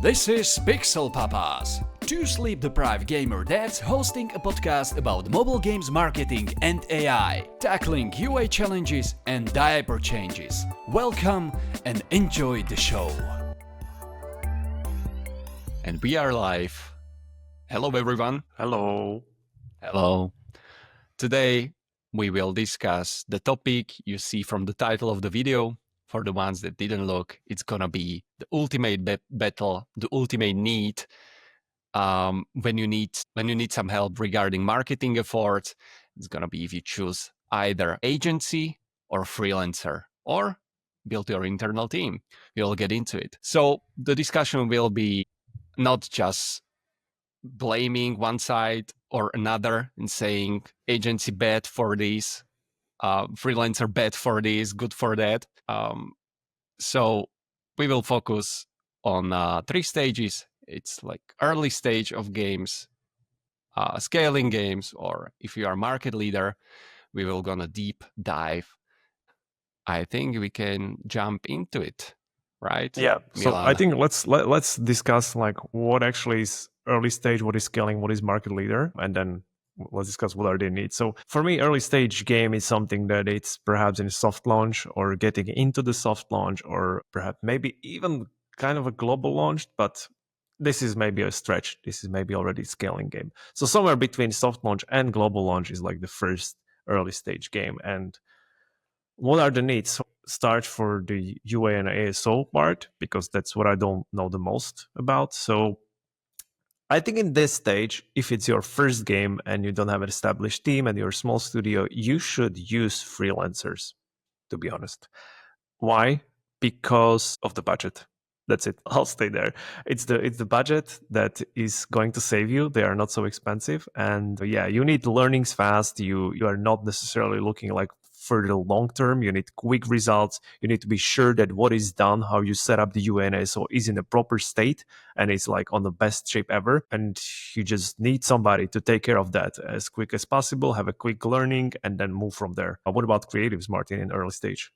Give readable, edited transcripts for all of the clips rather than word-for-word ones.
This is Pixel Papas, two sleep-deprived gamer dads hosting a podcast about mobile games marketing and AI, tackling UA challenges and diaper changes. Welcome and enjoy the show. And we are live. Hello everyone. Hello. Hello. Today we will discuss the topic you see from the title of the video. For the ones that didn't look, it's gonna be the ultimate battle, the ultimate need when you need some help regarding marketing efforts. It's gonna be if you choose either agency or freelancer or build your internal team. We'll get into it. So the discussion will be not just blaming one side or another and saying agency bad for this, freelancer bad for this, good for that. So we will focus on 3 stages. It's like early stage of games, scaling games, or if you are market leader, we will gonna deep dive. I think we can jump into it, right? Yeah. So Milan. I think let's discuss like what actually is early stage, what is scaling, what is market leader, and then let's discuss what are their needs. So for me, early stage game is something that it's perhaps in a soft launch or getting into the soft launch, or perhaps maybe even kind of a global launch, but this is maybe a stretch. This is maybe already scaling game. So somewhere between soft launch and global launch is like the first early stage game. And what are the needs? Start for the UA and ASO part, because that's what I don't know the most about. So I think in this stage, if it's your first game and you don't have an established team and you're a small studio, you should use freelancers, to be honest. Why? Because of the budget. That's it. I'll stay there. It's the budget that is going to save you. They are not so expensive, and yeah, you need learnings fast. You are not necessarily looking like for the long term. You need quick results. You need to be sure that what is done, how you set up the UNSO, is in a proper state and it's like on the best shape ever. And you just need somebody to take care of that as quick as possible. Have a quick learning and then move from there. What about creatives, Martin, in early stage?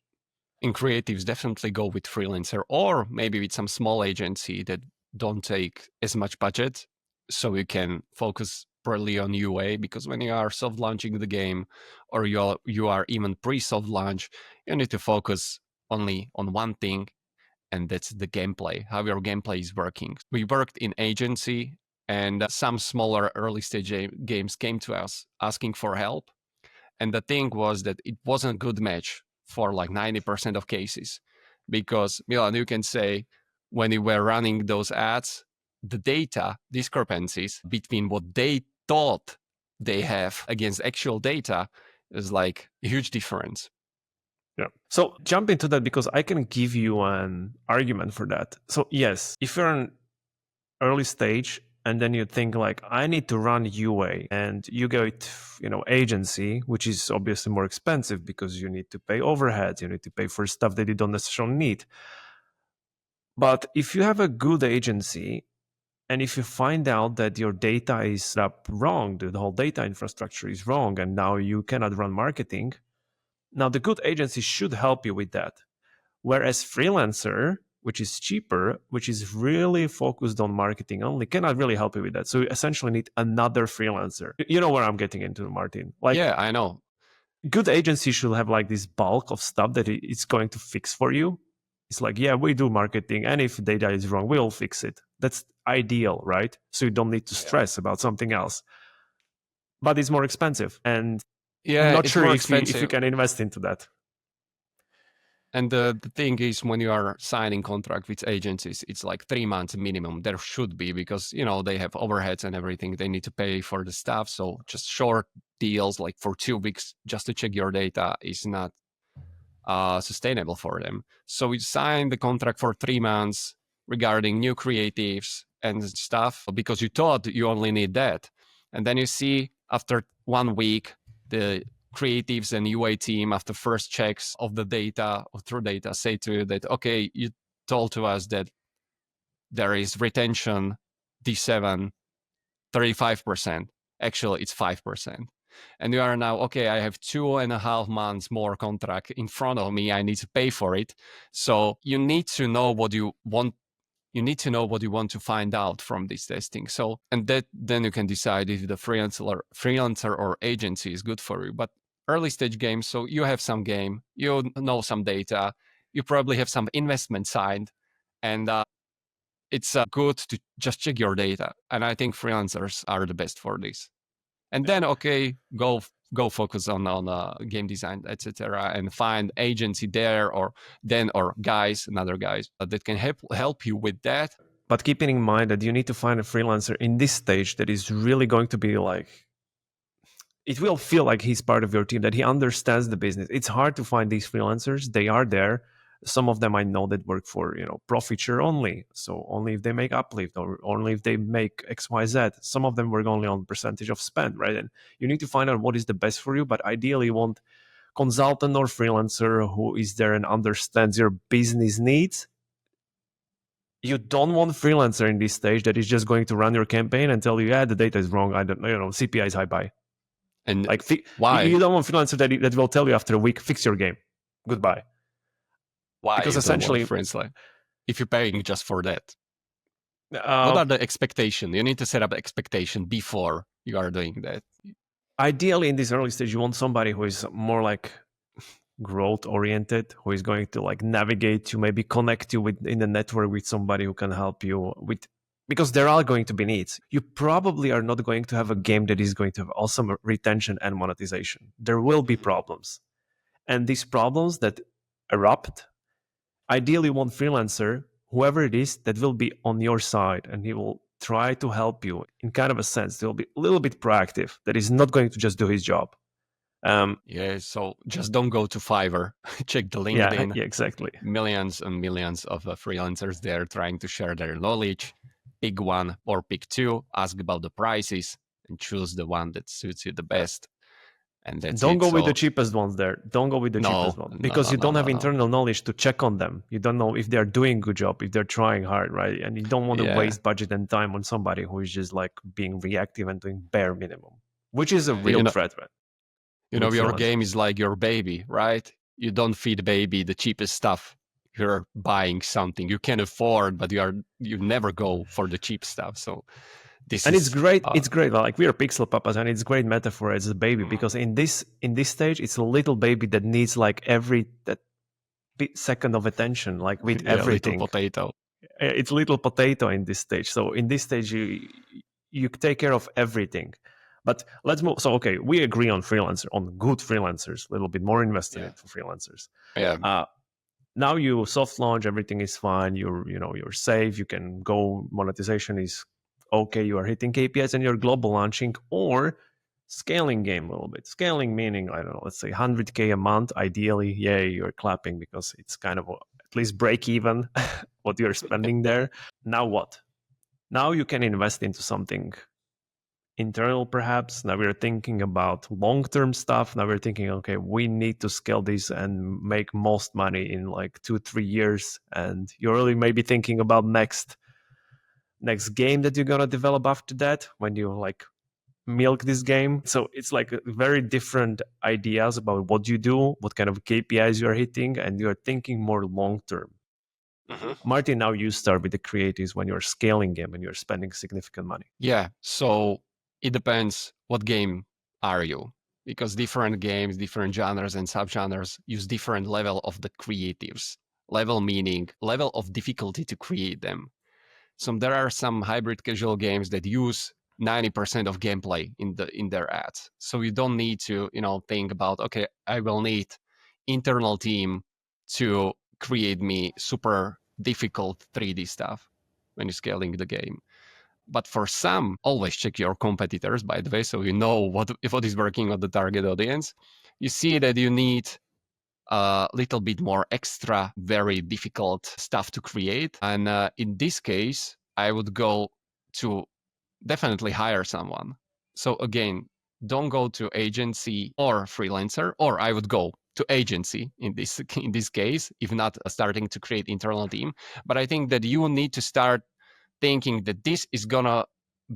In creatives, definitely go with freelancer or maybe with some small agency that don't take as much budget, so you can focus purely on UA, because when you are soft launching the game or you are even pre-soft launch, you need to focus only on one thing, and that's the gameplay, how your gameplay is working. We worked in agency, and some smaller early stage games came to us asking for help. And the thing was that it wasn't a good match for like 90% of cases, because Milan, you can say when you were running those ads, the data discrepancies between what they thought they have against actual data is like a huge difference. Yeah. So jump into that, because I can give you an argument for that. So yes, if you're an early stage and then you think like, I need to run UA, and you go to, agency, which is obviously more expensive because you need to pay overhead, you need to pay for stuff that you don't necessarily need. But if you have a good agency, and if you find out that your data is up wrong, the whole data infrastructure is wrong, and now you cannot run marketing, now the good agency should help you with that. Whereas freelancer, which is cheaper, which is really focused on marketing only, cannot really help you with that. So you essentially need another freelancer. You know where I'm getting into, Martin. Like, yeah, I know. Good agency should have like this bulk of stuff that it's going to fix for you. It's like, yeah, we do marketing, and if data is wrong, we'll fix it. That's ideal, right? So you don't need to stress about something else. But it's more expensive, and I'm not sure if you can invest into that. And the thing is, when you are signing contract with agencies, it's like 3 months minimum. There should be, because, they have overheads and everything. They need to pay for the staff. So just short deals, like for 2 weeks, just to check your data, is not sustainable for them. So we signed the contract for 3 months regarding new creatives and stuff, because you thought you only need that. And then you see after 1 week, the creatives and UA team, after first checks of the data or through data, say to you that, okay, you told to us that there is retention D7 35%. Actually, it's 5%. And you are now, okay, I have 2.5 months more contract in front of me. I need to pay for it. So you need to know what you want you need to know what you want to find out from this testing. So, and that then you can decide if the freelancer or agency is good for you. But early stage games, so you have some game, you know some data, you probably have some investment signed, and it's good to just check your data. And I think freelancers are the best for this. And then, okay, go focus on game design, etc., and find agency there, or guys, another guys that can help you with that. But keeping in mind that you need to find a freelancer in this stage that is really going to be like, it will feel like he's part of your team, that he understands the business. It's hard to find these freelancers. They are there. Some of them I know that work for, profit share only. So only if they make uplift, or only if they make XYZ. Some of them work only on percentage of spend, right? And you need to find out what is the best for you. But ideally, you want consultant or freelancer who is there and understands your business needs. You don't want freelancer in this stage that is just going to run your campaign and tell you, yeah, the data is wrong. I don't know, CPI is high, buy. And Like, why? You don't want freelancer that will tell you after a week, fix your game, goodbye. Why? Because you essentially, freelancer, if you're paying just for that, what are the expectation? You need to set up expectation before you are doing that. Ideally, in this early stage, you want somebody who is more like growth oriented, who is going to like navigate you, maybe connect you with in the network with somebody who can help you with, because there are going to be needs. You probably are not going to have a game that is going to have awesome retention and monetization. There will be problems, and these problems that erupt, ideally one freelancer, whoever it is, that will be on your side, and he will try to help you in kind of a sense. They'll be a little bit proactive, that is not going to just do his job. Yeah, so just don't go to Fiverr. Check the LinkedIn. Yeah, exactly. Millions and millions of freelancers there trying to share their knowledge. Pick one or pick two, ask about the prices, and choose the one that suits you the best. And that's Don't it. go with the cheapest ones there. Don't go with the cheapest one, because you don't have internal knowledge to check on them. You don't know if they're doing a good job, if they're trying hard, right? And you don't want to waste budget and time on somebody who is just like being reactive and doing bare minimum, which is a real threat. Your game is like your baby, right? You don't feed baby the cheapest stuff. You're buying something you can afford, but you never go for the cheap stuff. So it's great. It's great. Like, we are pixel papas, and it's great metaphor as a baby, because in this stage, it's a little baby that needs like every second of attention, like with everything. Little potato. It's little potato in this stage. So in this stage, you take care of everything. But let's move. So, okay, we agree on good freelancers, a little bit more invested into freelancers. Yeah. Now you soft launch, everything is fine. You're safe. You can go. Monetization is okay. You are hitting KPIs, and you're global launching or scaling game a little bit. Scaling meaning, I don't know, let's say 100K a month. Ideally, you're clapping, because it's kind of at least break even what you're spending there. Now what? Now you can invest into something internal, perhaps. Now we're thinking about long-term stuff. Now we're thinking, okay, we need to scale this and make most money in like 2-3 years. And you're really maybe thinking about next game that you're gonna develop after that, when you like milk this game. So it's like very different ideas about what you do, what kind of KPIs you're hitting, and you're thinking more long-term. Martin, now you start with the creatives when you're scaling game and you're spending significant money. Yeah, so it depends what game are you, because different games, different genres and subgenres use different level of the creatives. Level meaning level of difficulty to create them. So there are some hybrid casual games that use 90% of gameplay in their ads. So you don't need to, think about, okay, I will need internal team to create me super difficult 3D stuff when you're scaling the game. But for some, always check your competitors, by the way, so you know what is working on the target audience. You see that you need a little bit more extra, very difficult stuff to create. And in this case, I would go to definitely hire someone. So again, don't go to agency or freelancer, or I would go to agency in this case, if not starting to create internal team. But I think that you need to start thinking that this is gonna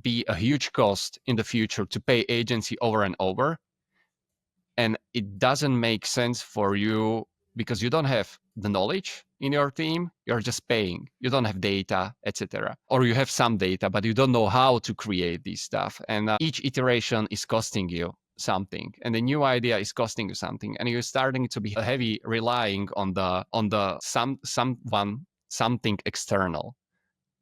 be a huge cost in the future to pay agency over and over, and it doesn't make sense for you because you don't have the knowledge, in your team, you're just paying. You don't have data, etc. Or you have some data, but you don't know how to create this stuff. And each iteration is costing you something, and the new idea is costing you something, and you're starting to be heavy relying on the something external,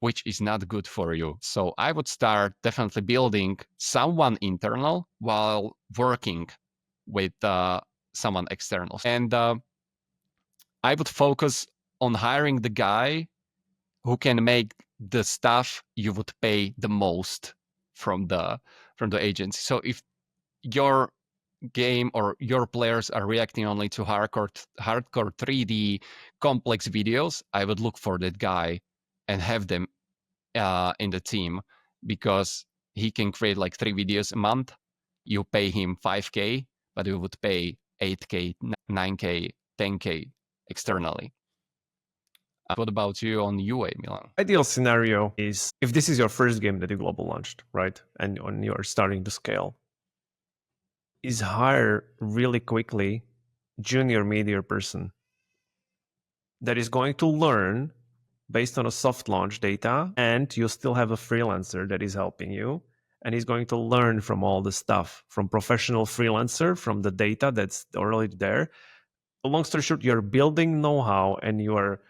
which is not good for you. So I would start definitely building someone internal while working with someone external. And I would focus on hiring the guy who can make the stuff you would pay the most from the agency. So if your game or your players are reacting only to hardcore 3D complex videos, I would look for that guy and have them in the team, because he can create like 3 videos a month. You pay him 5K, but you would pay 8K, 9K, 10K externally. What about you on UA, Milan? Ideal scenario is if this is your first game that you global launched, right? And when you are starting to scale, is hire really quickly junior media person that is going to learn based on a soft launch data, and you still have a freelancer that is helping you, and he's going to learn from all the stuff from professional freelancer, from the data that's already there. Long story short, you're building know-how and you are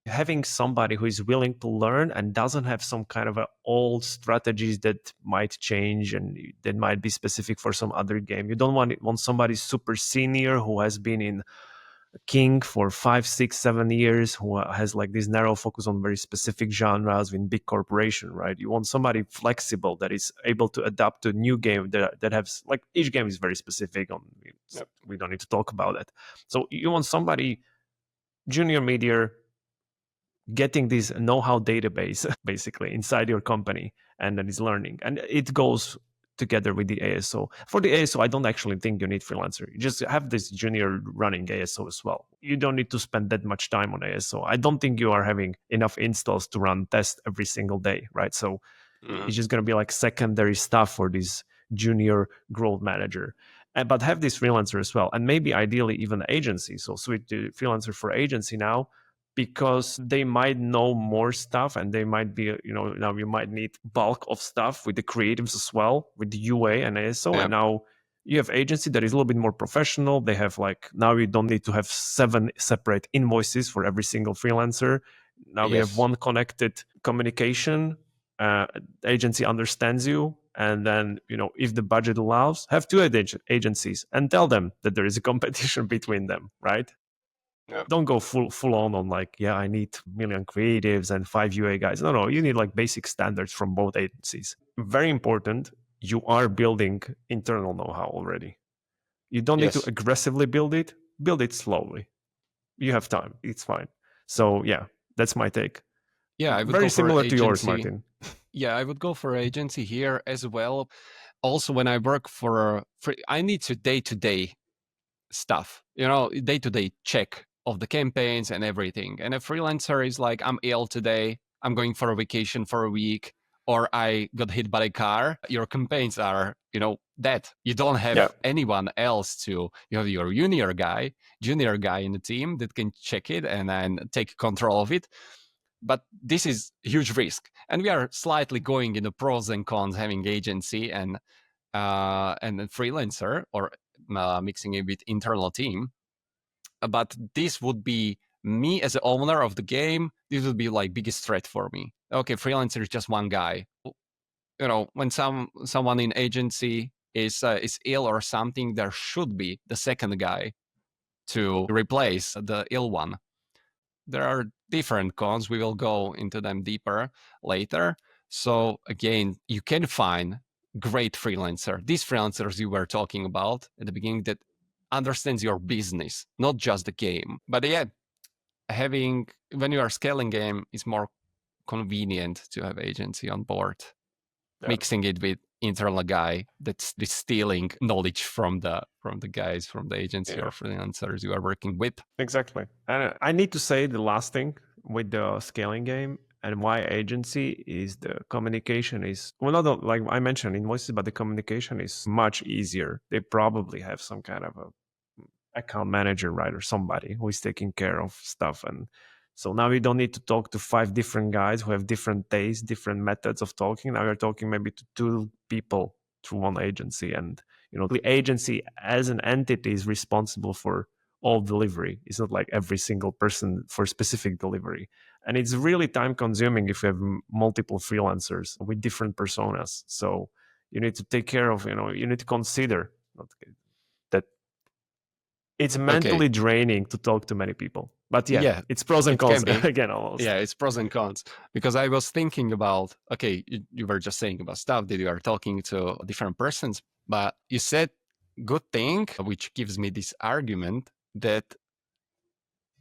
having somebody who is willing to learn and doesn't have some kind of old strategies that might change and that might be specific for some other game. You don't want somebody super senior who has been in King for 5, 6, 7 years, who has like this narrow focus on very specific genres in big corporation, right? You want somebody flexible that is able to adapt to a new game that has like each game is very specific. Yep. We don't need to talk about it. So you want somebody junior media getting this know-how database basically inside your company, and then is learning, and it goes together with the ASO. For the ASO, I don't actually think you need freelancer. You just have this junior running ASO as well. You don't need to spend that much time on ASO. I don't think you are having enough installs to run tests every single day, right? So it's just going to be like secondary stuff for this junior growth manager. But have this freelancer as well, and maybe ideally even agency. So switch to freelancer for agency now, because they might know more stuff, and they might be, now you might need bulk of stuff with the creatives as well, with the UA and ASO. Yep. And now you have agency that is a little bit more professional. They have like, now you don't need to have 7 separate invoices for every single freelancer. Now we have Yes. one connected communication. Agency understands you, and then if the budget allows, have 2 agencies and tell them that there is a competition between them, right? Yep. Don't go full on like, yeah, I need million creatives and 5 UA guys. No, you need like basic standards from both agencies. Very important, you are building internal know-how already. You don't need to Yes. aggressively build it slowly. You have time, it's fine. So yeah, that's my take. Yeah, I would Very go for similar to yours, agency. Martin. Yeah, I would go for agency here as well. Also, when I work for I need to day-to-day stuff, day-to-day check of the campaigns and everything. And a freelancer is like, I'm ill today, I'm going for a vacation for a week, or I got hit by a car. Your campaigns are, dead. You don't have anyone else to, you have your junior guy in the team that can check it and then take control of it. But this is huge risk, and we are slightly going into pros and cons having agency and a freelancer, or mixing it with internal team. But this would be me as the owner of the game. This would be like biggest threat for me. Okay, freelancer is just one guy. When someone in agency is ill or something, there should be the second guy to replace the ill one. There are different cons. We will go into them deeper later. So again, you can find great freelancer. These freelancers you were talking about at the beginning that understands your business, not just the game. But yeah, when you are scaling game, it's more convenient to have agency on board. Mixing it with internal guy that's stealing knowledge from the guys from the agency or freelancers you are working with. Exactly. And I need to say the last thing with the scaling game and why agency is the communication is, well, not like I mentioned invoices, but the communication is much easier. They probably have some kind of a account manager, right, or somebody who is taking care of stuff. And so now you don't need to talk to 5 different guys who have different tastes, different methods of talking. Now you're talking maybe to 2 people through one agency. And the agency as an entity is responsible for all delivery. It's not like every single person for specific delivery. And it's really time consuming if you have multiple freelancers with different personas. So you need to take care of, you need to consider that it's Okay. mentally draining to talk to many people. But yeah, Yeah, it's pros and it can cons be. again almost. Yeah, it's pros and cons. Because I was thinking about, okay, you were just saying about stuff that you are talking to different persons, but you said good thing, which gives me this argument that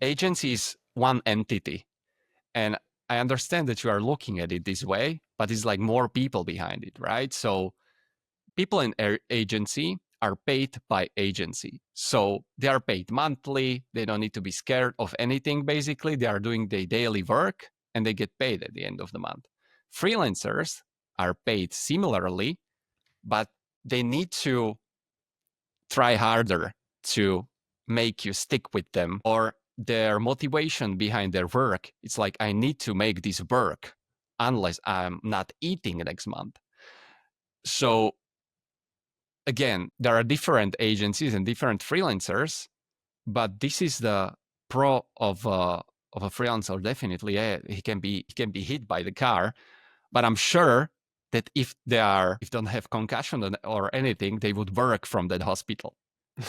agency is one entity. And I understand that you are looking at it this way, but it's like more people behind it, right? So people in agency are paid by agency. So they are paid monthly. They don't need to be scared of anything, basically. They are doing their daily work and they get paid at the end of the month. Freelancers are paid similarly, but they need to try harder to make you stick with them, or their motivation behind their work. It's like, I need to make this work unless I'm not eating next month. So again, there are different agencies and different freelancers, but this is the pro of a freelancer. Definitely, yeah, he can be hit by the car, but I'm sure that if don't have concussion or anything, they would work from that hospital.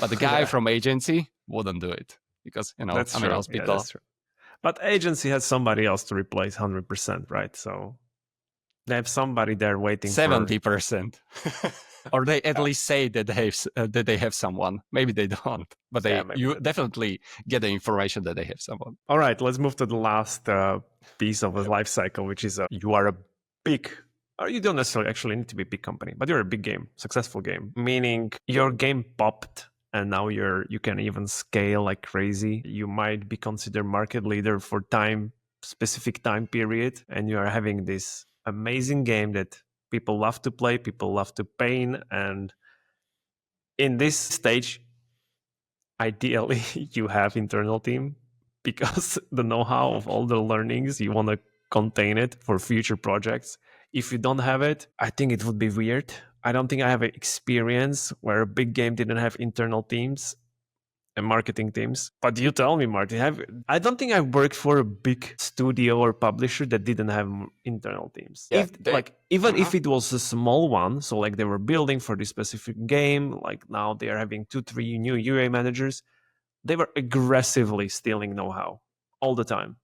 But the guy Yeah, from agency wouldn't do it because that's I'm in true. Yeah, hospital. that's true. But agency has somebody else to replace 100%, right? So they have somebody there waiting for 70%. Or they at least say that they have someone. Maybe they don't, but yeah, maybe you that. definitely get the information that they have someone. All right, let's move to the last piece of the life cycle, which is you are a big, or you don't necessarily actually need to be a big company, but you're a big game, successful game, meaning your game popped and now you can even scale like crazy. You might be considered market leader for specific time period, and you are having this amazing game that people love to play, people love to paint, and in this stage ideally you have internal team because the know-how of all the learnings you want to contain it for future projects. If you don't have it, I think it would be weird. I don't think I have an experience where a big game didn't have internal teams and marketing teams. But you tell me, Martin, I don't think I've worked for a big studio or publisher that didn't have internal teams. Yeah, If like even if it was a small one, so like they were building for this specific game, like now they are having 2-3 new UA managers, they were aggressively stealing know-how all the time.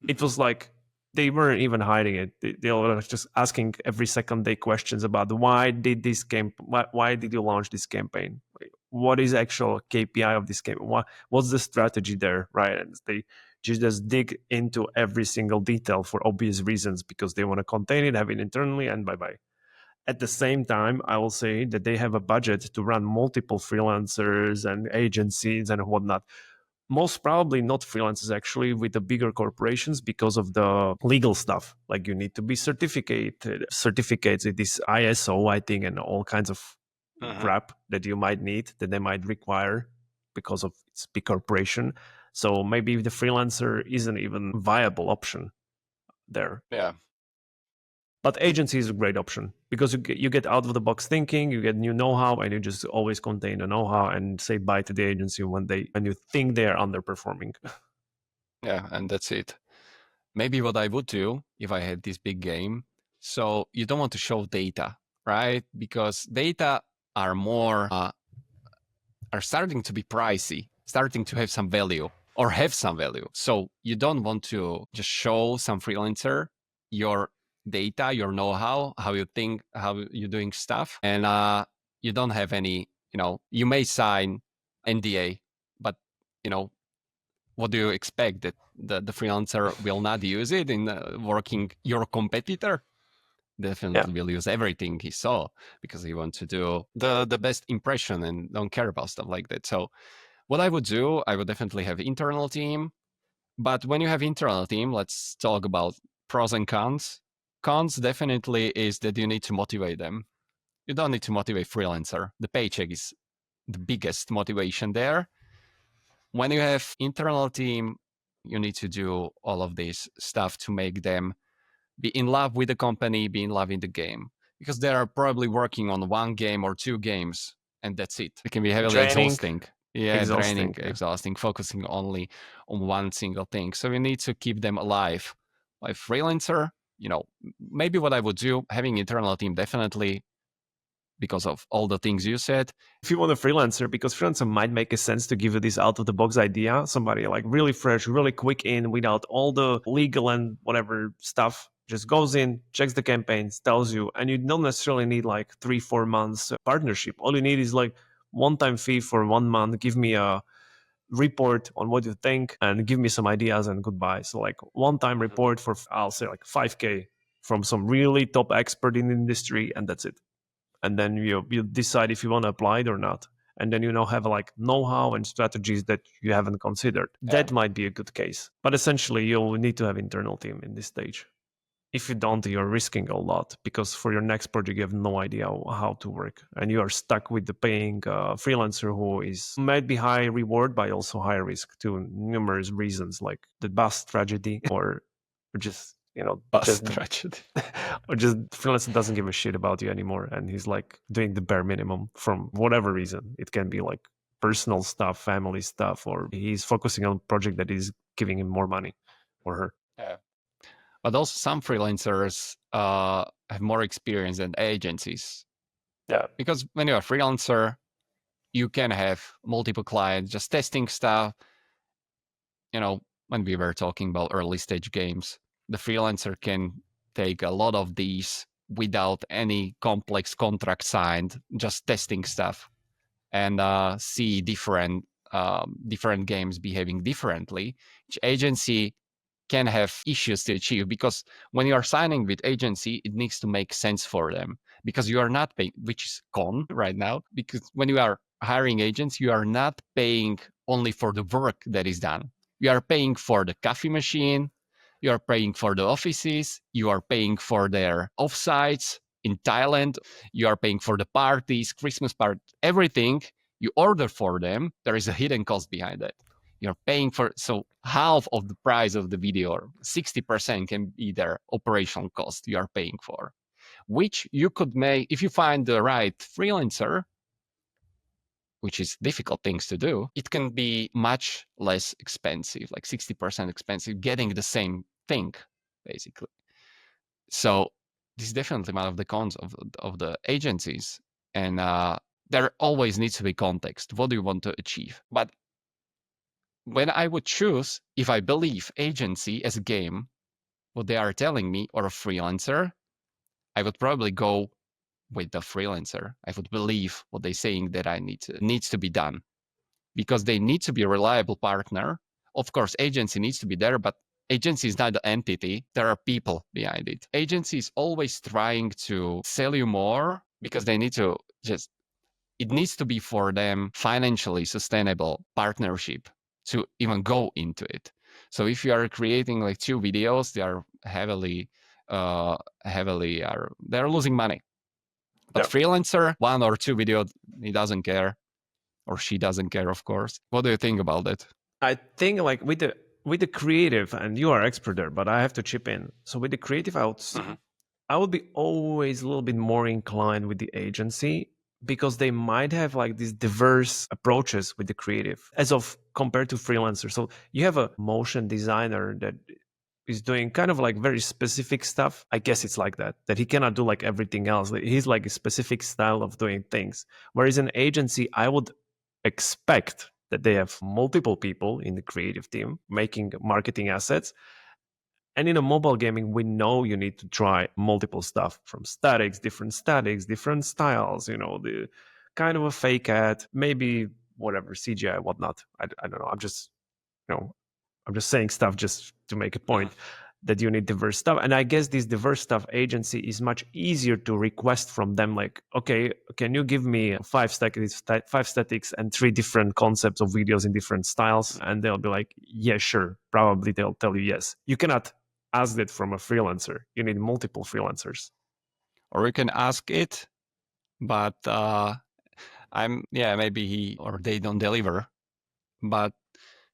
It was like they weren't even hiding it. They were just asking every second day questions about why did you launch this campaign? What is actual KPI of this game? What's the strategy there, right? And they just dig into every single detail for obvious reasons because they want to contain it, have it internally, and bye-bye. At the same time, I will say that they have a budget to run multiple freelancers and agencies and whatnot. Most probably not freelancers actually with the bigger corporations because of the legal stuff. Like you need to be certificates with this ISO, I think, and all kinds of crap that you might need that they might require because of its big corporation. So maybe the freelancer isn't even a viable option there. Yeah. But agency is a great option because you get out of the box thinking, you get new know-how, and you just always contain the know-how and say bye to the agency when you think they are underperforming. Yeah, and that's it. Maybe what I would do if I had this big game. So you don't want to show data, right? Because data are are starting to be pricey, starting to have some value or have some value. So you don't want to just show some freelancer your data, your know-how, how you think, how you're doing stuff, and you don't have any. You may sign NDA, but what do you expect that the freelancer will not use it in working your competitor? Definitely will use everything he saw because he wants to do the best impression and don't care about stuff like that. So what I would do, I would definitely have internal team. But when you have internal team, let's talk about pros and cons. Cons definitely is that you need to motivate them. You don't need to motivate freelancer. The paycheck is the biggest motivation there. When you have internal team, you need to do all of this stuff to make them be in love with the company, be in love in the game, because they are probably working on one game or two games, and that's it. It can be heavily Draining, exhausting. Yeah, draining, exhausting. Yeah. exhausting, focusing only on one single thing. So you need to keep them alive. Like freelancer, maybe what I would do, having internal team definitely, because of all the things you said. If you want a freelancer, because freelancer might make a sense to give you this out of the box idea, somebody like really fresh, really quick in without all the legal and whatever stuff, just goes in, checks the campaigns, tells you, and you don't necessarily need like 3-4 months partnership. All you need is like one-time fee for 1 month. Give me a report on what you think and give me some ideas and goodbye. So like one-time report for I'll say like 5K from some really top expert in the industry, and that's it. And then you decide if you want to apply it or not. And then have like know-how and strategies that you haven't considered. That might be a good case. But essentially you'll need to have internal team in this stage. If you don't, you're risking a lot, because for your next project you have no idea how to work, and you are stuck with the paying freelancer who is might be high reward but also high risk to numerous reasons, like the bus tragedy, or just Bus just tragedy. or just freelancer doesn't give a shit about you anymore, and he's like doing the bare minimum from whatever reason. It can be like personal stuff, family stuff, or he's focusing on a project that is giving him more money, or her. Yeah. But also some freelancers have more experience than agencies. Yeah. Because when you're a freelancer, you can have multiple clients just testing stuff. When we were talking about early stage games, the freelancer can take a lot of these without any complex contract signed, just testing stuff and see different games behaving differently. Each agency can have issues to achieve, because when you are signing with agency, it needs to make sense for them, because you are not paying, which is con right now, because when you are hiring agents, you are not paying only for the work that is done. You are paying for the coffee machine, you are paying for the offices, you are paying for their offsites in Thailand, you are paying for the parties, Christmas party, everything you order for them. There is a hidden cost behind it. You're paying for, so half of the price of the video, or 60% can be their operational cost you are paying for, which you could make if you find the right freelancer, which is difficult things to do. It can be much less expensive, like 60% expensive, getting the same thing, basically. So this is definitely one of the cons of the agencies. And there always needs to be context. What do you want to achieve? But when I would choose, if I believe agency as a game, what they are telling me, or a freelancer, I would probably go with the freelancer. I would believe what they're saying that needs to be done, because they need to be a reliable partner. Of course, agency needs to be there, but agency is not the entity. There are people behind it. Agency is always trying to sell you more, because they need to just, it needs to be for them financially sustainable partnership to even go into it. So if you are creating like 2 videos, they are they're losing money. But Yeah. freelancer, 1 or 2 videos, he doesn't care, or she doesn't care, of course. What do you think about that? I think like with the creative, and you are expert there, but I have to chip in. So with the creative, I would be always a little bit more inclined with the agency, because they might have like these diverse approaches with the creative as of compared to freelancer. So you have a motion designer that is doing kind of like very specific stuff. I guess it's like that he cannot do like everything else. He's like a specific style of doing things. Whereas an agency, I would expect that they have multiple people in the creative team making marketing assets. And in a mobile gaming, we know you need to try multiple stuff, from statics, different styles, the kind of a fake ad, maybe whatever, CGI, whatnot. I don't know. You know, I'm just saying stuff just to make a point that you need diverse stuff. And I guess this diverse stuff agency is much easier to request from them. Like, okay, can you give me five statics and 3 different concepts of videos in different styles? And they'll be like, yeah, sure. Probably they'll tell you yes. You cannot ask that from a freelancer. You need multiple freelancers. Or you can ask it, but maybe he or they don't deliver. But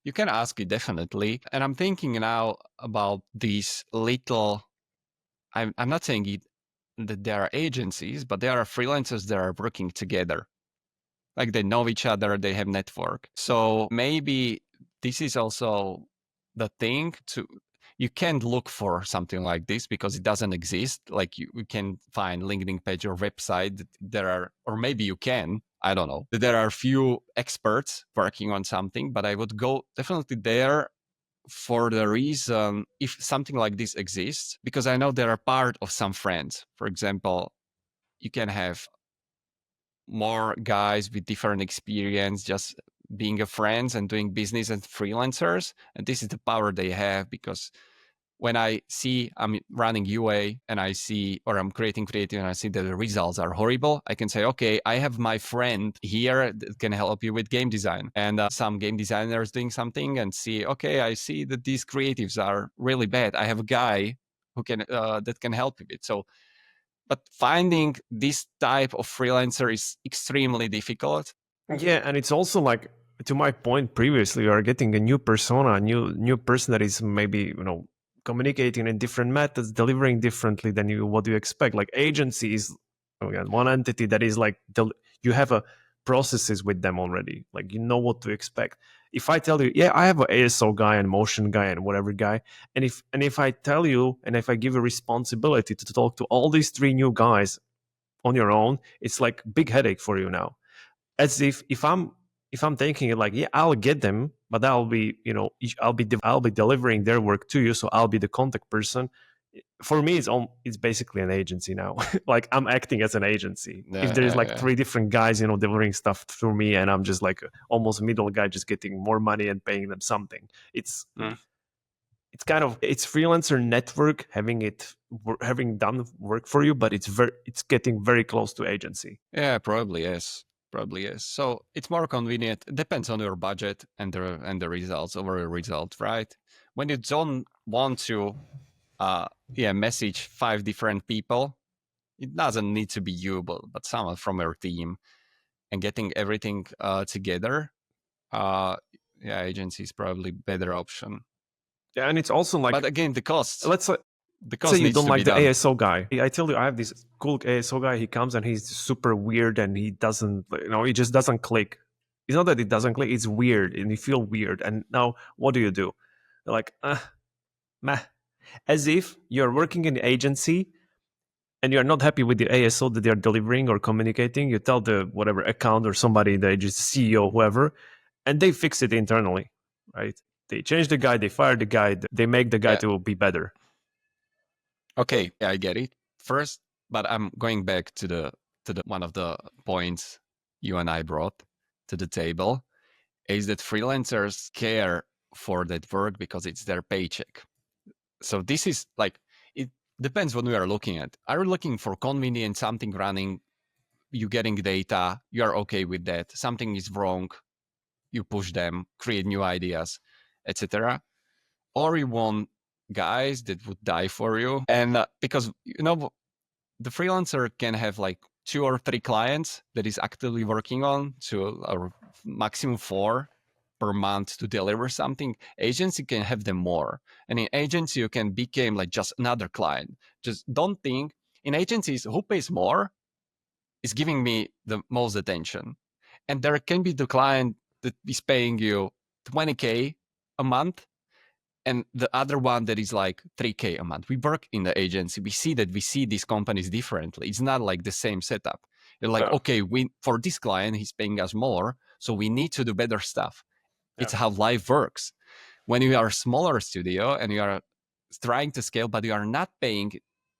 You can ask it definitely. And I'm thinking now about these little, I'm not saying it, that there are agencies, but there are freelancers that are working together. Like they know each other, they have network. So maybe this is also the thing to, you can't look for something like this because it doesn't exist. Like you can find LinkedIn page or website that there are, or maybe you can, I don't know. There are few experts working on something, but I would go definitely there for the reason if something like this exists, because I know they are part of some friends. For example, you can have more guys with different experience just being a friends and doing business and freelancers, and this is the power they have. Because when I see I'm running UA and I see, or I'm creating creative and I see that the results are horrible, I can say, okay, I have my friend here that can help you with game design. And some game designers doing something and see, okay, I see that these creatives are really bad. I have a guy who can that can help you with. So, but finding this type of freelancer is extremely difficult. Yeah, and it's also like, to my point previously, you are getting a new persona, a new person that is maybe, communicating in different methods, delivering differently than what you expect. Like agency is, again, one entity that is like you have a processes with them already. Like you know what to expect. If I tell you, yeah, I have an ASO guy and motion guy and whatever guy, and if I tell you and if I give you responsibility to talk to all these three new guys on your own, it's like big headache for you now. As if I'm thinking it like, yeah, I'll get them, but I'll be, I'll be delivering their work to you, so I'll be the contact person. For me, it's basically an agency now. Like I'm acting as an agency. If Yeah, there's yeah, like yeah. three different guys, delivering stuff through me, and I'm just like almost a middle guy, just getting more money and paying them something. Mm. It's kind of, it's freelancer network having done work for you, but it's getting very close to agency. Yeah, probably yes. Probably yes. So it's more convenient. It depends on your budget and the results, overall result, right? When you don't want to message 5 different people, it doesn't need to be you, but someone from your team, and getting everything together. Uh Agency is probably better option. Yeah, and it's also But like, again, let's the say cost you needs don't to be like the done. ASO guy. I tell you, I have this cool ASO guy. He comes and he's super weird, and he doesn't, he just doesn't click. It's not that it doesn't click; it's weird, and you feel weird. And now, what do? You're like, meh, as if you're working in the agency and you're not happy with the ASO that they're delivering or communicating. You tell the whatever account or somebody, the agency CEO, whoever, and they fix it internally, right? They change the guy, they fire the guy, they make the guy Yeah. to be better. Okay, yeah, I get it. First, but I'm going back to the one of the points you and I brought to the table, is that freelancers care for that work because it's their paycheck. So this is like, it depends what we are looking at. Are you looking for convenient, something running, you getting data, you are okay with that. Something is wrong, you push them, create new ideas, etc. Or you want guys that would die for you. And because the freelancer can have like 2 or 3 clients that is actively working on, or maximum 4 per month to deliver something. Agency can have them more, and in agency you can become like just another client. Just don't think in agencies who pays more is giving me the most attention, and there can be the client that is paying you 20K a month, and the other one that is like 3K a month. We work in the agency. We see these companies differently. It's not like the same setup. You're like, Yeah, okay, we for this client, he's paying us more, so we need to do better stuff. yeah. It's how life works. When you are a smaller studio and you are trying to scale, but you are not paying,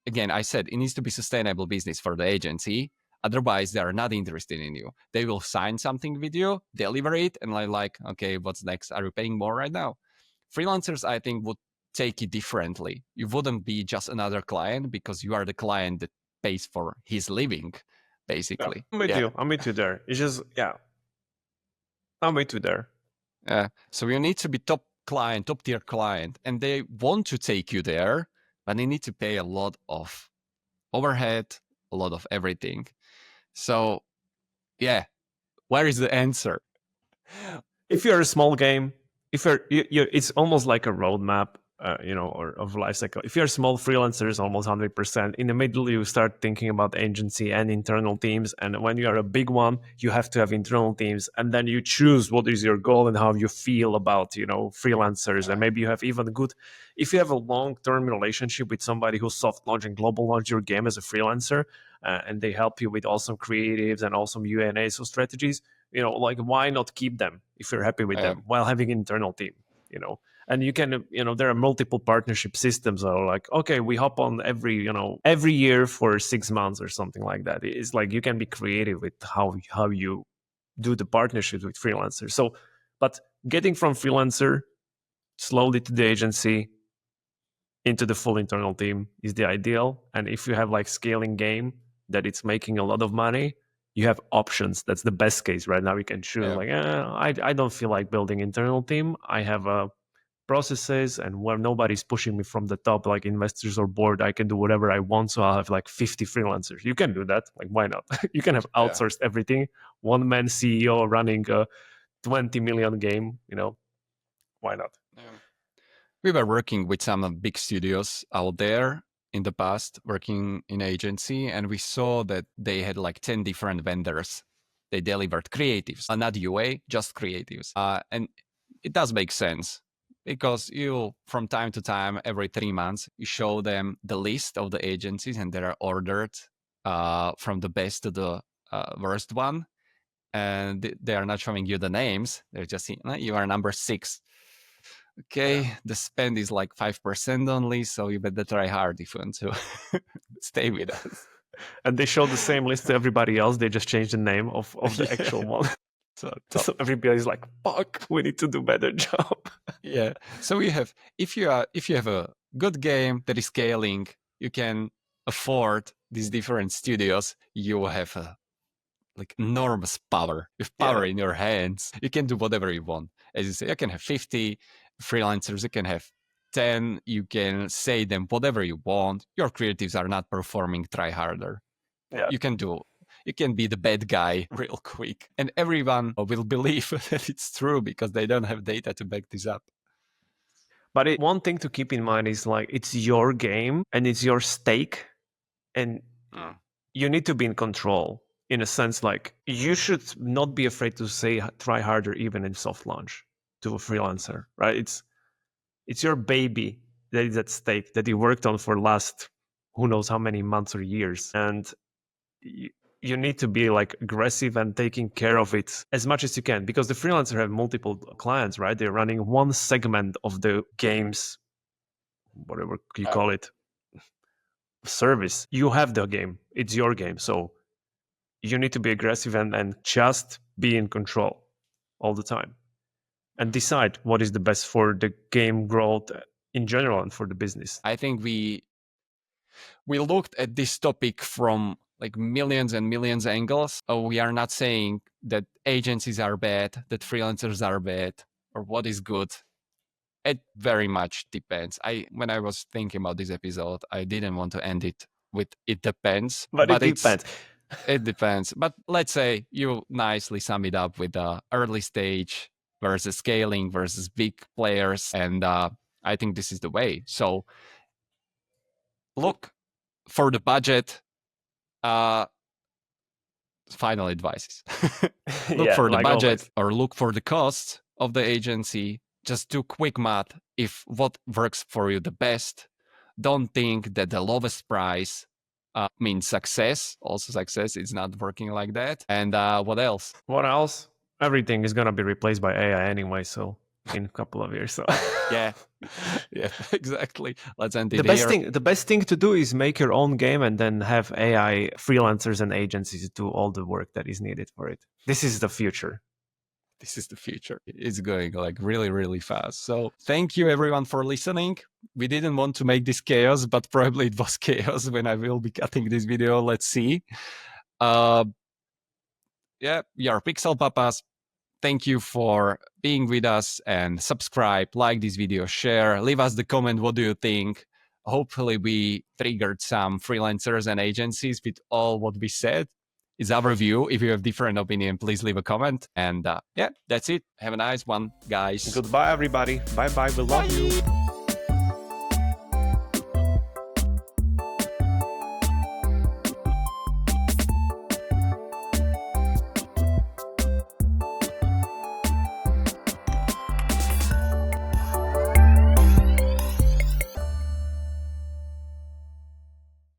again, I said it needs to be sustainable business for the agency. Otherwise, they are not interested in you. They will sign something with you, deliver it, and like, okay, what's next? Are you paying more right now? Freelancers, I think, would take it differently. You wouldn't be just another client because you are the client that pays for his living, Yeah, basically. I'm with Yeah. you. I'm with you there. It's just, yeah, I'm with you there. So you need to be top client, top tier client, and they want to take you there, but they need to pay a lot of overhead, a lot of everything. So yeah, where is the answer? If you're a small game, if it's almost like a roadmap, or of life cycle. If you're a small freelancer, it's almost 100%. In the middle, you start thinking about agency and internal teams. And when you are a big one, you have to have internal teams. And then you choose what is your goal and how you feel about, freelancers. And maybe you have even if you have a long-term relationship with somebody who's soft launch and global launch your game as a freelancer, and they help you with awesome creatives and awesome UA so strategies, like why not keep them if you're happy with them while having an internal team, and you can, there are multiple partnership systems that are like, okay, we hop on every year for 6 months or something like that. It's like you can be creative with how you do the partnerships with freelancers. So, but getting from freelancer slowly to the agency into the full internal team is the ideal. And if you have like scaling game that it's making a lot of money, you have options. That's the best case right now. You can choose like, I don't feel like building internal team. I have processes, and where nobody's pushing me from the top, like investors or board, I can do whatever I want. So I'll have like 50 freelancers. You can do that. Like, why not? You can have outsourced everything. One man CEO running a 20 million game, why not? We were working with some big studios out there in the past, working in agency, and we saw that they had like 10 different vendors. They delivered creatives, not UA, just creatives. And it does make sense because you, from time to time, every 3 months, you show them the list of the agencies and they are ordered from the best to the worst one. And they are not showing you the names. They're just saying, you are number 6. Okay, the spend is like 5% only, so you better try hard if you want to stay with us. And they show the same list to everybody else. They just change the name of the actual one. So everybody's like, fuck, we need to do better job. Yeah. So if you have a good game that is scaling, you can afford these different studios. You have like enormous power. With power in your hands, you can do whatever you want. As you say, you can have 50 freelancers, you can have 10, you can say them whatever you want. Your creatives are not performing, try harder. You can be the bad guy real quick, and everyone will believe that it's true because they don't have data to back this up. But one thing to keep in mind is like, it's your game and it's your stake, and you need to be in control. In a sense, like, you should not be afraid to say try harder even in soft launch to a freelancer, right? It's your baby that is at stake, that you worked on for last who knows how many months or years, and you need to be like aggressive and taking care of it as much as you can, because the freelancer have multiple clients, right? They're running one segment of the game's, whatever you call it, service. You have the game, it's your game, so you need to be aggressive and just be in control all the time and decide what is the best for the game growth in general and for the business. I think we looked at this topic from like millions and millions angles. We are not saying that agencies are bad, that freelancers are bad, or what is good. It very much depends. When I was thinking about this episode, I didn't want to end it with "it depends," but it depends. It depends. But let's say you nicely sum it up with the early stage versus scaling versus big players, and I think this is the way. So look for the budget. Final advice. Look for the budget, or look for the costs of the agency. Just do quick math. If what works for you the best, don't think that the lowest price means success. Also, success is not working like that. And what else? What else? Everything is going to be replaced by AI anyway, so in a couple of years. So yeah, exactly. Let's end it here. The best thing to do is make your own game and then have AI freelancers and agencies do all the work that is needed for it. This is the future. This is the future. It's going like really, really fast. So thank you everyone for listening. We didn't want to make this chaos, but probably it was chaos when I will be cutting this video. Let's see. Yeah, we are Pixel Papas. Thank you for being with us, and subscribe, like this video, share, leave us the comment. What do you think? Hopefully we triggered some freelancers and agencies with all what we said. is our view. If you have different opinion, please leave a comment. And yeah, that's it. Have a nice one, guys. Goodbye, everybody. Bye bye. We love you.